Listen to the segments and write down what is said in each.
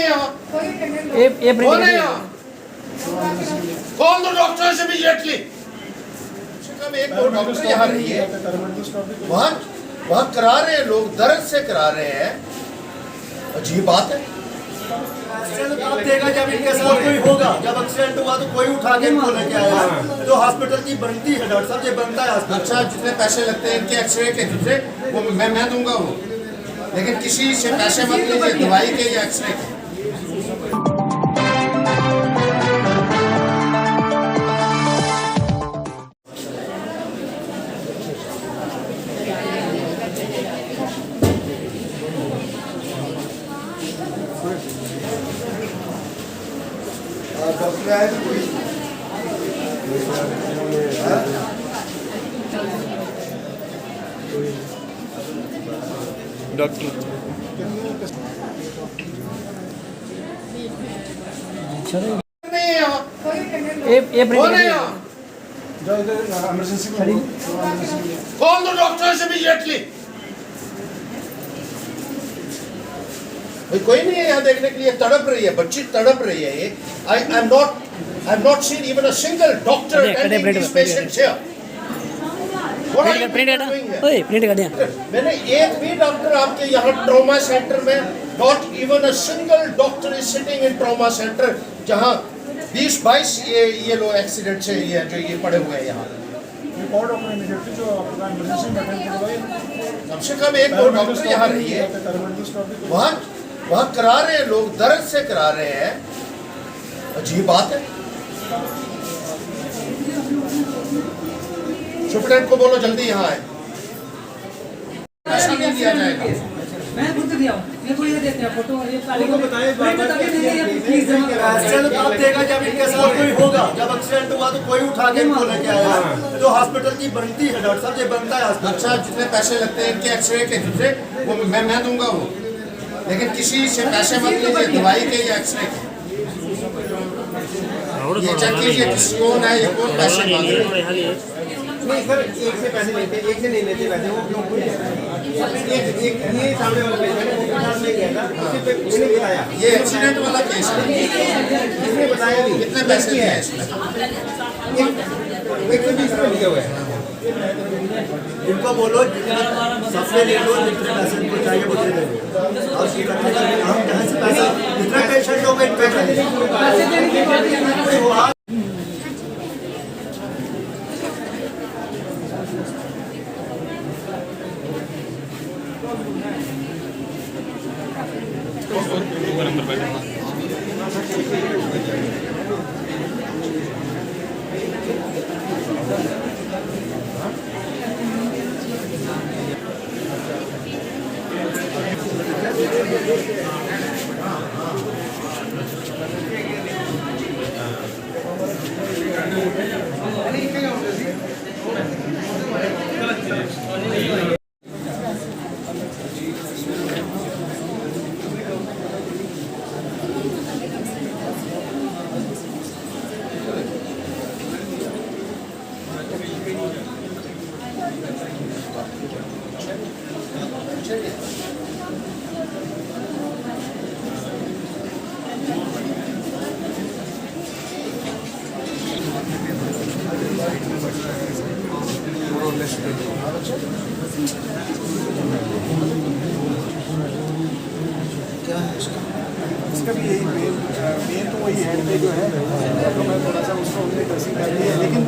यहाँ ये कौन है यहाँ? कौन दो डॉक्टर से इमीडिएटली एक दो डॉक्टर यहाँ रहिए। वहाँ करा रहे हैं लोग, दर्द से करा रहे हैं। अजीब बात है। आप देगा जब इनके साथ कोई होगा, जब एक्सीडेंट हुआ तो कोई उठा के इनको लेके आया। जो हॉस्पिटल की बनती है डॉक्टर साहब, ये बनता है हॉस्पिटल। अच्छा, जितने पैसे लगते हैं इनके एक्सरे के दूसरे वो मैं दूंगा वो, लेकिन किसी से पैसे मत लीजिए दवाई के या एक्सरे के। डॉक्टर आए तो कोई डॉक्टर नहीं यहाँ ये कौन है यहाँ? कौन दो डॉक्टर से इमीडिएटली कोई नहीं है यहाँ देखने के लिए। तड़प रही है बच्ची, तड़प रही है ये। I am not seen even a single doctor attending this patients here. Print कर दिया। मैंने एक भी डॉक्टर आपके यहाँ ट्रॉमा सेंटर में, not even a single doctor is sitting in trauma centre जहाँ 20-22 ये लोग एक्सीडेंट से ये जो ये पड़े हुए हैं यहाँ। कम से कम एक दो डॉक्टर यहाँ रहिए। वहाँ करा रहे हैं लोग, दर्द से करा रहे हैं। अजीब बात है। सुप्रीटेंडेंट को बोलो जल्दी यहाँ आए। पैसा नहीं दिया जाएगा। मैं खुद दिया हूँ, ये कोई ये देते हैं फोटो, ये साले को बताइए प्लीज जमा करा। आप देगा जब इनके साथ कोई होगा, जब एक्सीडेंट हुआ तो कोई उठा के इनको लेके आया। जो हॉस्पिटल की बनती है डॉक्टर साहब, ये बनता है हॉस्पिटल। अच्छा, जितने पैसे लगते हैं इनके एक्सरे के दूसरे वो मैं दूंगा वो, लेकिन किसी से पैसे मत लीजिए दवाई के या एक्सरे के। ये चेक कीजिए कौन है, ये कौन पैसे मांग रहे हैं। नहीं सर, एक से पैसे लेते, एक से नहीं लेते पैसे, वो क्यों कोई एक ये सामने वाला पेशेंट वो प्रशासन ने किया था, उसी पे किसने बताया? ये एक्सीडेंट वाला केस है। किसने बताया नहीं? कितने पैसे दिए इसमें? 120 रुपये दिए हुए हैं। इनको बोलो सबसे ले लो, जितने पैसे इनको चाहिए वो दे देंगे। और हम कहाँ से पैसा, जितना पेशेंट होगा इन पे चाहिए। क्या है इसका? इसका भी यही मेन तो वही हेड पे जो है, तो मैं थोड़ा सा उसको उनने ड्रेसिंग कर दी है, लेकिन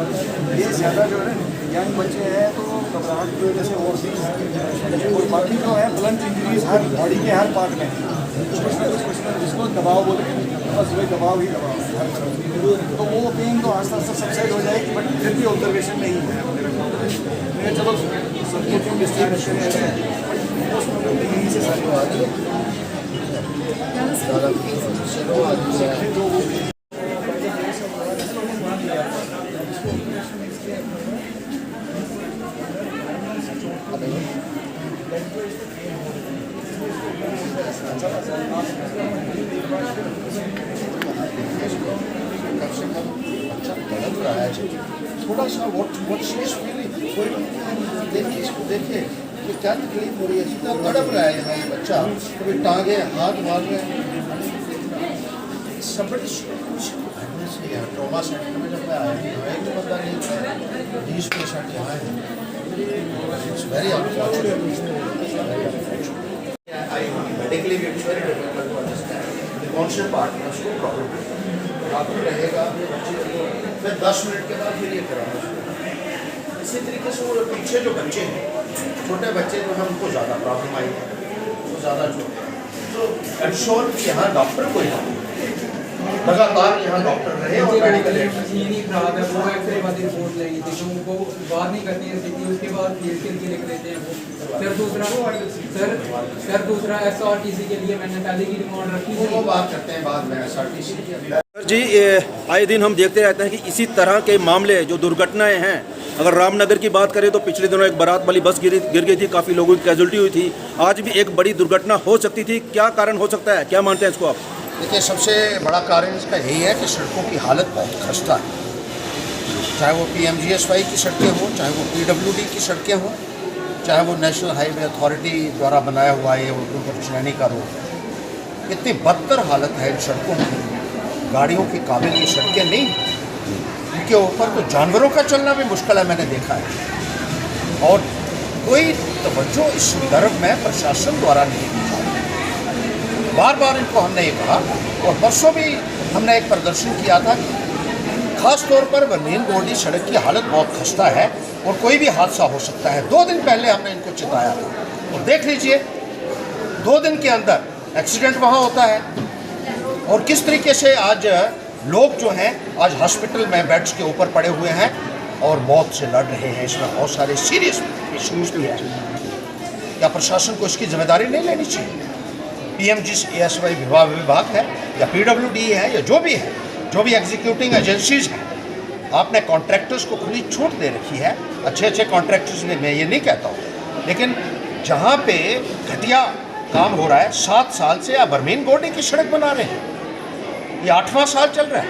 ये ज़्यादा जो है यंग बच्चे हैं तो घबराहट की वजह से और भी, और बाकी जो है ब्लंट इंजरीज हर बॉडी के हर पार्ट में कुछ ना कुछ जिसको दबाव बोलते हैं, बस वही दबाव ही दबाव है हर तरफ। तो वो पेन तो आस्ता आस्ता सबसाइड हो जाएगी, बट फिर भी ऑब्जर्वेशन नहीं है मेरे को। मैं चलो सबके डिस्ट्रीब्यूशन है, यहीं से सारी बात है। थोड़ा सा what she is feeling, देखिए इसको, देखिए कि क्या तकलीफ हो रही है। सीधा तड़प रहा है यहाँ ये बच्चा, कभी टांगे हाथ मार रहे हैं। somebody ट्रॉमा सेंटर में जब मैं आया एक बंदा नहीं 20 पेशेंट यहाँ है it's very unfortunate medically it's very difficult to understand कौन से पार्टनर्स को प्रॉब्लम डॉक्टर रहेगा फिर 10 मिनट के बाद फिर ये कराना इसी तरीके से वो पीछे जो बच्चे हैं छोटे बच्चे जो हैं उनको ज़्यादा प्रॉब्लम आई है वो ज़्यादा छोटे तो इंश्योर कि यहाँ डॉक्टर कोई ना लगातार यहाँ डॉक्टर रहे और मेडिकल नहीं खराब है वो एक्सरे वाली रिपोर्ट लेंगे थी जो उनको बात नहीं करनी है उसके बाद फील्ड के लिए लिख लेते हैं वो सर दूसरा SRTC के लिए मैंने पहले की रिमांड रखी थी वो बात करते हैं बाद में SRTC की अभी जी आए दिन हम देखते रहते हैं कि इसी तरह के मामले जो दुर्घटनाएं हैं, अगर रामनगर की बात करें तो पिछले दिनों एक बारात वाली बस गिर गई थी, काफ़ी लोगों की कैजुअल्टी हुई थी। आज भी एक बड़ी दुर्घटना हो सकती थी, क्या कारण हो सकता है, क्या मानते हैं इसको आप? देखिए सबसे बड़ा कारण इसका यही है कि सड़कों की हालत बहुत खस्ता है, चाहे वो PMGSY की सड़कें हों, चाहे वो PWD की सड़कें हों, चाहे वो नेशनल हाईवे अथॉरिटी द्वारा बनाया हुआ है वो श्रेणी का रोड। इतनी बदतर हालत है इन सड़कों की, गाड़ियों के काबिल ये सड़कें नहीं, इनके ऊपर तो जानवरों का चलना भी मुश्किल है मैंने देखा है। और कोई तवज्जो इस संदर्भ में प्रशासन द्वारा नहीं की जा रही। बार बार इनको हमने ये कहा और परसों भी हमने एक प्रदर्शन किया था कि खास तौर पर बरमीन गोल्डी सड़क की हालत बहुत खस्ता है और कोई भी हादसा हो सकता है। 2 दिन पहले हमने इनको चिताया था और देख लीजिए 2 दिन के अंदर एक्सीडेंट वहाँ होता है और किस तरीके से आज लोग जो हैं आज हॉस्पिटल में बेड्स के ऊपर पड़े हुए हैं और मौत से लड़ रहे हैं। इसमें बहुत सारे सीरियस इश्यूज भी हैं। क्या प्रशासन को इसकी जिम्मेदारी नहीं लेनी चाहिए? PMGSY विभाग है या PWD है या जो भी है, जो भी एग्जीक्यूटिंग एजेंसीज हैं, आपने कॉन्ट्रैक्टर्स को खुली छूट दे रखी है। अच्छे कॉन्ट्रैक्टर्स ने, मैं ये नहीं कहता हूँ, लेकिन जहाँ पे घटिया काम हो रहा है 7 साल से आप बरमीन गोल्डी की सड़क बना रहे हैं, ये 8वां साल चल रहा है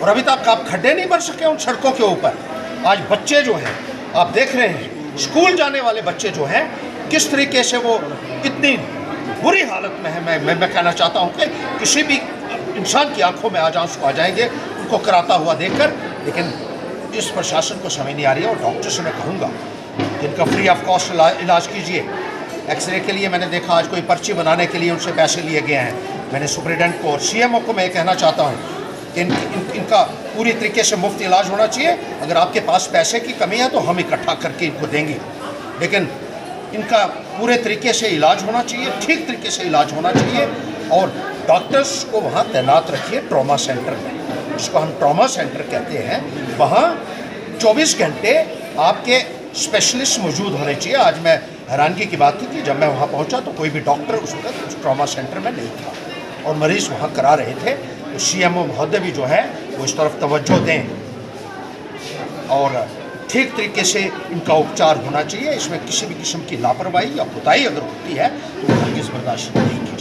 और अभी तक आप खड्डे नहीं भर सके उन सड़कों के ऊपर। आज बच्चे जो हैं आप देख रहे हैं, स्कूल जाने वाले बच्चे जो हैं किस तरीके से वो इतनी बुरी हालत में है। मैं कहना चाहता हूँ कि किसी भी इंसान की आंखों में आज आंसू आ जाएंगे उनको कराता हुआ देखकर। लेकिन इस प्रशासन को समझ नहीं आ रही है और डॉक्टर से मैं कहूँगा कि इनका फ्री ऑफ कॉस्ट इलाज कीजिए। एक्सरे के लिए मैंने देखा आज कोई पर्ची बनाने के लिए उनसे पैसे लिए गए हैं। मैंने सुप्रिटेंडेंट को और CMO को मैं कहना चाहता हूँ कि इनका पूरी तरीके से मुफ्त इलाज होना चाहिए। अगर आपके पास पैसे की कमी है तो हम इकट्ठा करके इनको देंगे, लेकिन इनका पूरे तरीके से इलाज होना चाहिए, ठीक तरीके से इलाज होना चाहिए। और डॉक्टर्स को वहाँ तैनात रखिए ट्रॉमा सेंटर में, जिसको हम ट्रॉमा सेंटर कहते हैं। वहाँ 24 घंटे आपके स्पेशलिस्ट मौजूद होने चाहिए। आज मैं हैरानगी की बात थी कि जब मैं वहाँ पहुँचा तो कोई भी डॉक्टर उस वक्त उस ट्रॉमा सेंटर में नहीं था और मरीज़ वहाँ करा रहे थे। तो CMO महोदय भी जो है वो इस तरफ तवज्जो दें और ठीक तरीके से इनका उपचार होना चाहिए। इसमें किसी भी किस्म की लापरवाही या कोताही अगर होती है तो हरगिज़ बर्दाश्त नहीं की